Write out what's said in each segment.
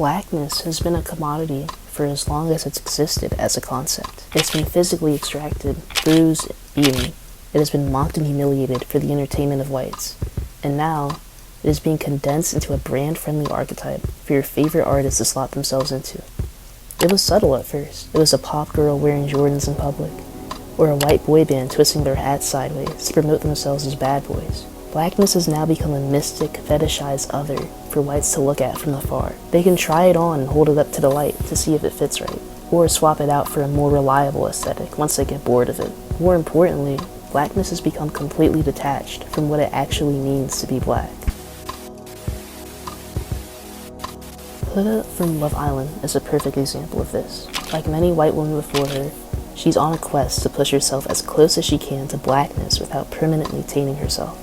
Blackness has been a commodity for as long as it's existed as a concept. It's been physically extracted, bruised, beaten. It has been mocked and humiliated for the entertainment of whites. And now, it is being condensed into a brand-friendly archetype for your favorite artists to slot themselves into. It was subtle at first. It was a pop girl wearing Jordans in public, or a white boy band twisting their hats sideways to promote themselves as bad boys. Blackness has now become a mystic, fetishized other for whites to look at from afar. They can try it on and hold it up to the light to see if it fits right, or swap it out for a more reliable aesthetic once they get bored of it. More importantly, blackness has become completely detached from what it actually means to be black. Huda from Love Island is a perfect example of this. Like many white women before her, she's on a quest to push herself as close as she can to blackness without permanently tainting herself.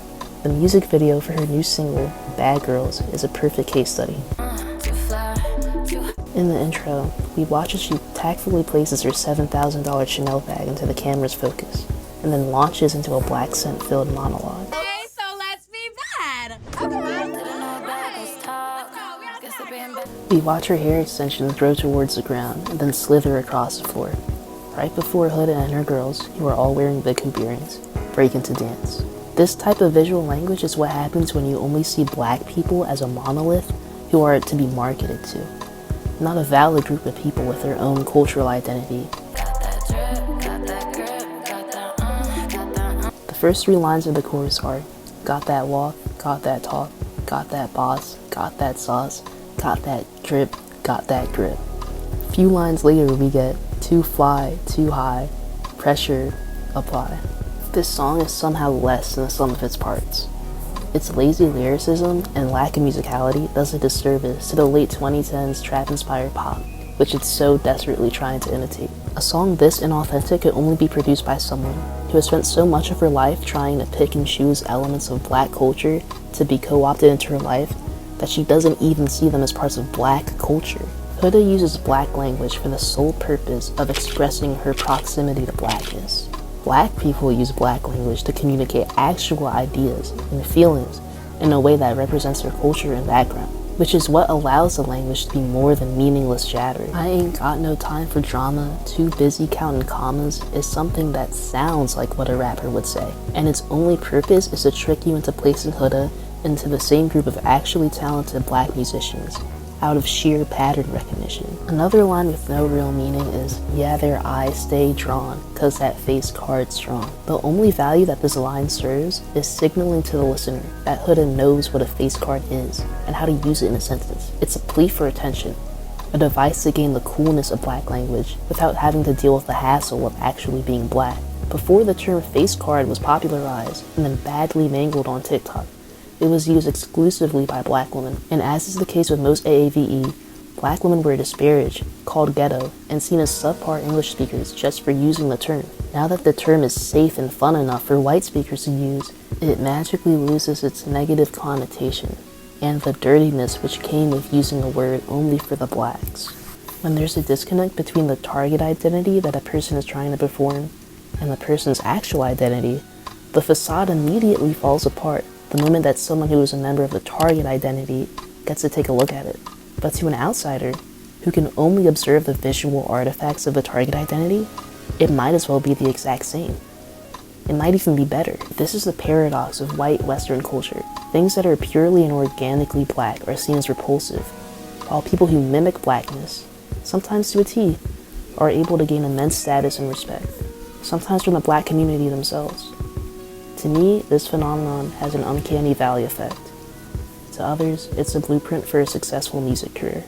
The music video for her new single, Bad Girls, is a perfect case study. In the intro, we watch as she tactfully places her $7,000 Chanel bag into the camera's focus, and then launches into a black scent-filled monologue. Hey, so let's be bad! Okay. We watch her hair extensions grow towards the ground and then slither across the floor, right before Huda and her girls, who are all wearing big hoop earrings, break into dance. This type of visual language is what happens when you only see black people as a monolith who are to be marketed to, not a valid group of people with their own cultural identity. The first 3 lines of the chorus are, got that walk, got that talk, got that boss, got that sauce, got that drip, got that grip. A few lines later we get, too fly, too high, pressure, apply. This song is somehow less than the sum of its parts. Its lazy lyricism and lack of musicality does a disservice to the late 2010s trap-inspired pop, which it's so desperately trying to imitate. A song this inauthentic could only be produced by someone who has spent so much of her life trying to pick and choose elements of black culture to be co-opted into her life that she doesn't even see them as parts of black culture. Huda uses black language for the sole purpose of expressing her proximity to blackness. Black people use black language to communicate actual ideas and feelings in a way that represents their culture and background, which is what allows the language to be more than meaningless chatter. I ain't got no time for drama, too busy counting commas is something that sounds like what a rapper would say, and its only purpose is to trick you into placing Huda into the same group of actually talented black musicians, out of sheer pattern recognition. Another line with no real meaning is, yeah, their eyes stay drawn, cause that face card's strong. The only value that this line serves is signaling to the listener that Huda knows what a face card is, and how to use it in a sentence. It's a plea for attention, a device to gain the coolness of black language without having to deal with the hassle of actually being black. Before the term face card was popularized and then badly mangled on TikTok, it was used exclusively by black women, and as is the case with most AAVE, black women were disparaged, called ghetto, and seen as subpar English speakers just for using the term. Now that the term is safe and fun enough for white speakers to use, it magically loses its negative connotation, and the dirtiness which came with using a word only for the blacks. When there's a disconnect between the target identity that a person is trying to perform and the person's actual identity, the facade immediately falls apart the moment that someone who is a member of the target identity gets to take a look at it. But to an outsider, who can only observe the visual artifacts of the target identity, it might as well be the exact same. It might even be better. This is the paradox of white Western culture. Things that are purely and organically black are seen as repulsive, while people who mimic blackness, sometimes to a T, are able to gain immense status and respect, sometimes from the black community themselves. To me, this phenomenon has an uncanny valley effect. To others, it's a blueprint for a successful music career.